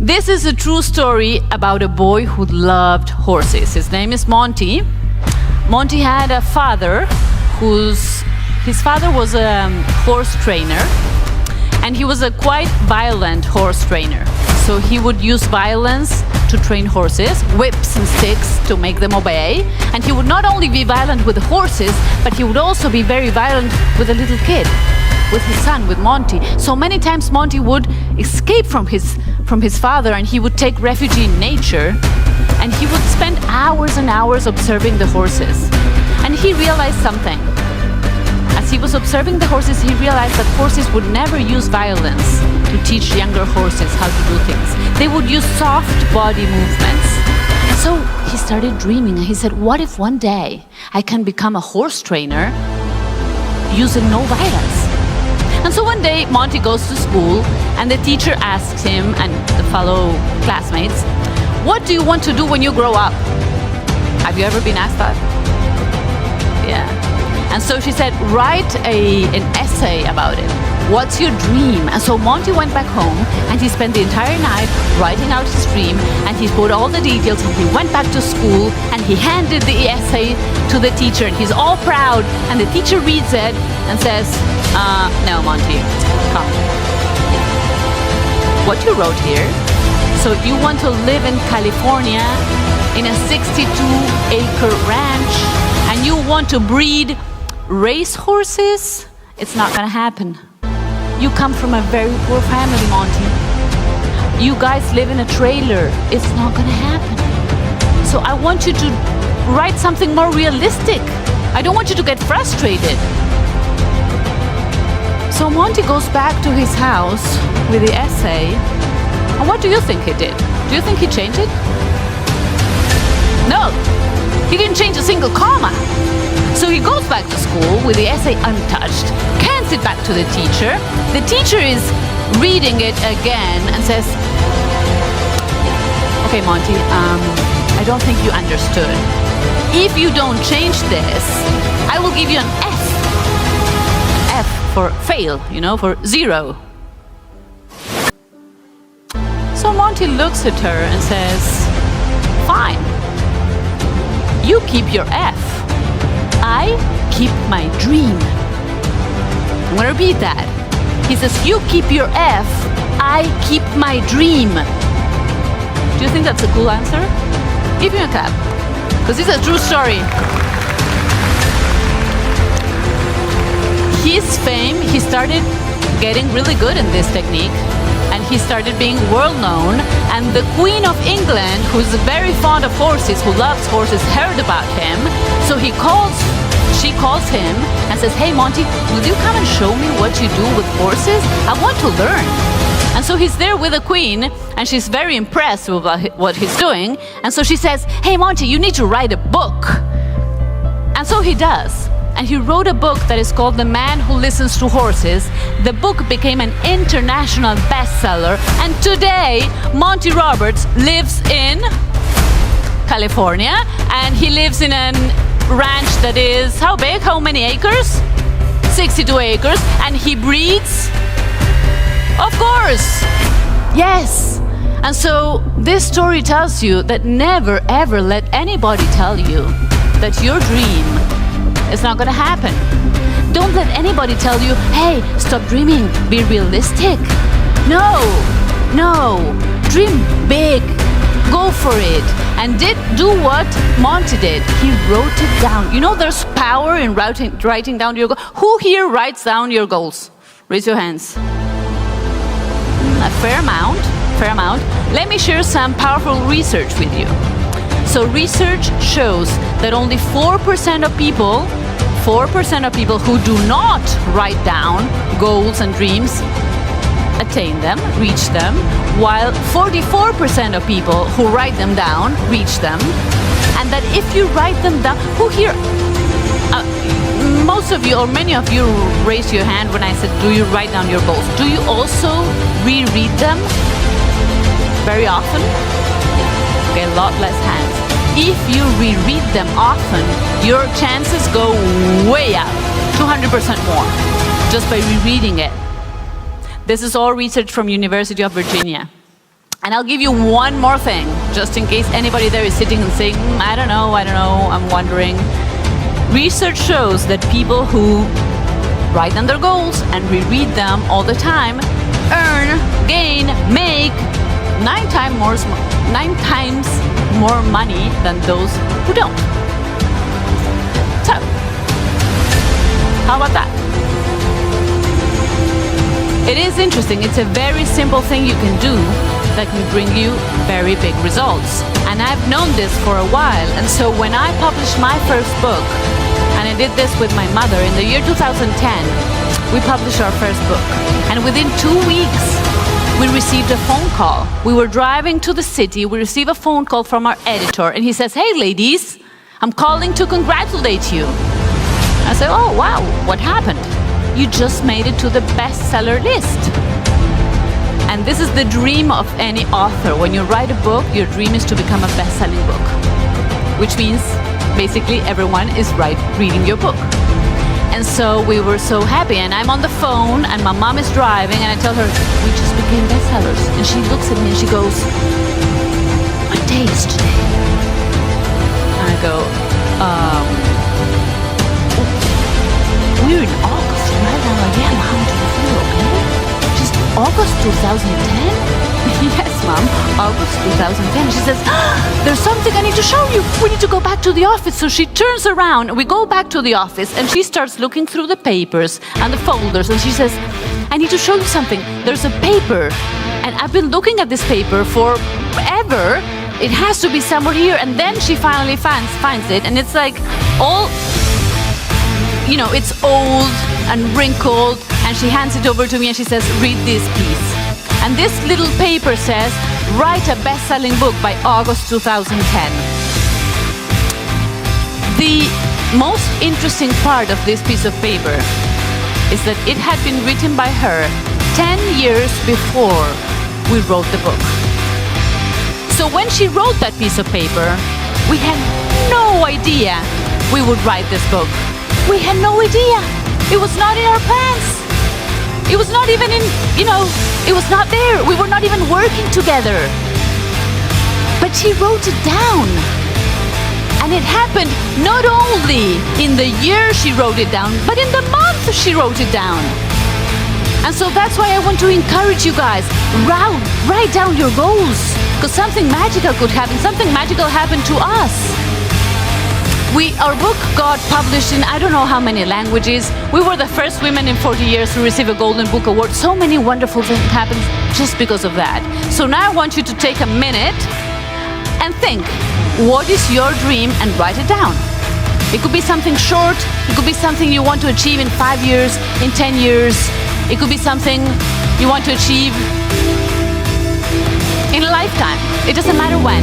This is a true story about a boy who loved horses. His name is Monty. Monty had a father his father was a horse trainer, and he was a quite violent horse trainer. So he would use violence to train horses, whips and sticks to make them obey. And he would not only be violent with the horses, but he would also be very violent with a little kid, with his son, with Monty. So many times Monty would escape from his father, and he would take refuge in nature, and he would spend hours and hours observing the horses. And he realized something. As he was observing the horses, he realized that horses would never use violence to teach younger horses how to do things. They would use soft body movements. And so he started dreaming, and he said, what if one day I can become a horse trainer using no violence? And so one day Monty goes to school, and the teacher asks him and the fellow classmates, what do you want to do when you grow up? Have you ever been asked that? Yeah. And so she said, write an essay about it. What's your dream? And so Monty went back home, and he spent the entire night writing out his dream, and he put all the details, and he went back to school, and he handed the essay to the teacher, and he's all proud, and the teacher reads it and says, no, Monty, come. What you wrote here, so you want to live in California in a 62-acre ranch, and you want to breed race horses? It's not gonna happen. You come from a very poor family, Monty. You guys live in a trailer. It's not gonna happen. So I want you to write something more realistic. I don't want you to get frustrated. So Monty goes back to his house with the essay. And what do you think he did? Do you think he changed it? No, he didn't change a single comma. So he goes back to school with the essay untouched, hands it back to the teacher. The teacher is reading it again and says, okay, Monty, I don't think you understood. If you don't change this, I will give you an F. F for fail, for zero. So Monty looks at her and says, fine, you keep your F. I keep my dream. I'm gonna repeat that. He says, you keep your F, I keep my dream. Do you think that's a cool answer? Give him a clap, because it's a true story. His fame, he started getting really good in this technique, and he started being world known, and the Queen of England, who's very fond of horses, who loves horses, heard about him. So she calls him and says, hey Monty, will you come and show me what you do with horses? I want to learn. And so he's there with the Queen, and she's very impressed with what he's doing. And so she says, hey Monty, you need to write a book. And so he does. And he wrote a book that is called The Man Who Listens to Horses. The book became an international bestseller, and today Monty Roberts lives in California, and he lives in a ranch that is, how big? How many acres? 62 acres, and he breeds, of course, yes. And so this story tells you that never ever let anybody tell you that your dream is not gonna happen. Don't let anybody tell you, hey, stop dreaming, be realistic. No, dream big, go for it. And do what Monty did. He wrote it down. There's power in writing down your goals. Who here writes down your goals? Raise your hands. A fair amount. Let me share some powerful research with you. So research shows that only 4% of people who do not write down goals and dreams attain them, reach them, while 44% of people who write them down reach them. And that if you write them down, who here, most of you or many of you raised your hand when I said, do you write down your goals? Do you also reread them very often? Okay, a lot less hands. If you reread them often, your chances go way up, 200% more, just by rereading it. This is all research from University of Virginia. And I'll give you one more thing, just in case anybody there is sitting and saying, I don't know, I'm wondering. Research shows that people who write down their goals and reread them all the time earn, gain, make 9 times more money than those who don't. So, how about that? It is interesting. It's a very simple thing you can do that can bring you very big results. And I've known this for a while. And so when I published my first book, and I did this with my mother in the year 2010, we published our first book. And within 2 weeks, we received a phone call. We were driving to the city. We received a phone call from our editor. And he says, hey, ladies, I'm calling to congratulate you. I said, oh, wow, what happened? You just made it to the bestseller list. And this is the dream of any author. When you write a book, your dream is to become a best-selling book, which means basically everyone is reading your book. And so we were so happy. And I'm on the phone, and my mom is driving, and I tell her, we just became bestsellers. And she looks at me and she goes, what day is today? And I go, we're in August, right? I'm like, yeah, Mom, do you feel okay? Just August 2010? Yes, Mom, August 2010. She says, there's something I need to show you. We need to go back to the office. So she turns around, we go back to the office, and she starts looking through the papers and the folders, and she says, I need to show you something. There's a paper, and I've been looking at this paper forever. It has to be somewhere here. And then she finally finds it, and it's like all, you know, it's old and wrinkled, and she hands it over to me and she says, read this, please. And this little paper says, write a best-selling book by August 2010. The most interesting part of this piece of paper is that it had been written by her 10 years before we wrote the book. So when she wrote that piece of paper, we had no idea we would write this book. We had no idea. It was not in our plans. It was not even in, it was not there. We were not even working together. But she wrote it down. And it happened not only in the year she wrote it down, but in the month she wrote it down. And so that's why I want to encourage you guys, write down your goals, because something magical could happen. Something magical happened to us. Our book got published in I don't know how many languages. We were the first women in 40 years to receive a Golden Book Award. So many wonderful things happened just because of that. So now I want you to take a minute and think, what is your dream, and write it down. It could be something short. It could be something you want to achieve in 5 years, in 10 years. It could be something you want to achieve in a lifetime. It doesn't matter when.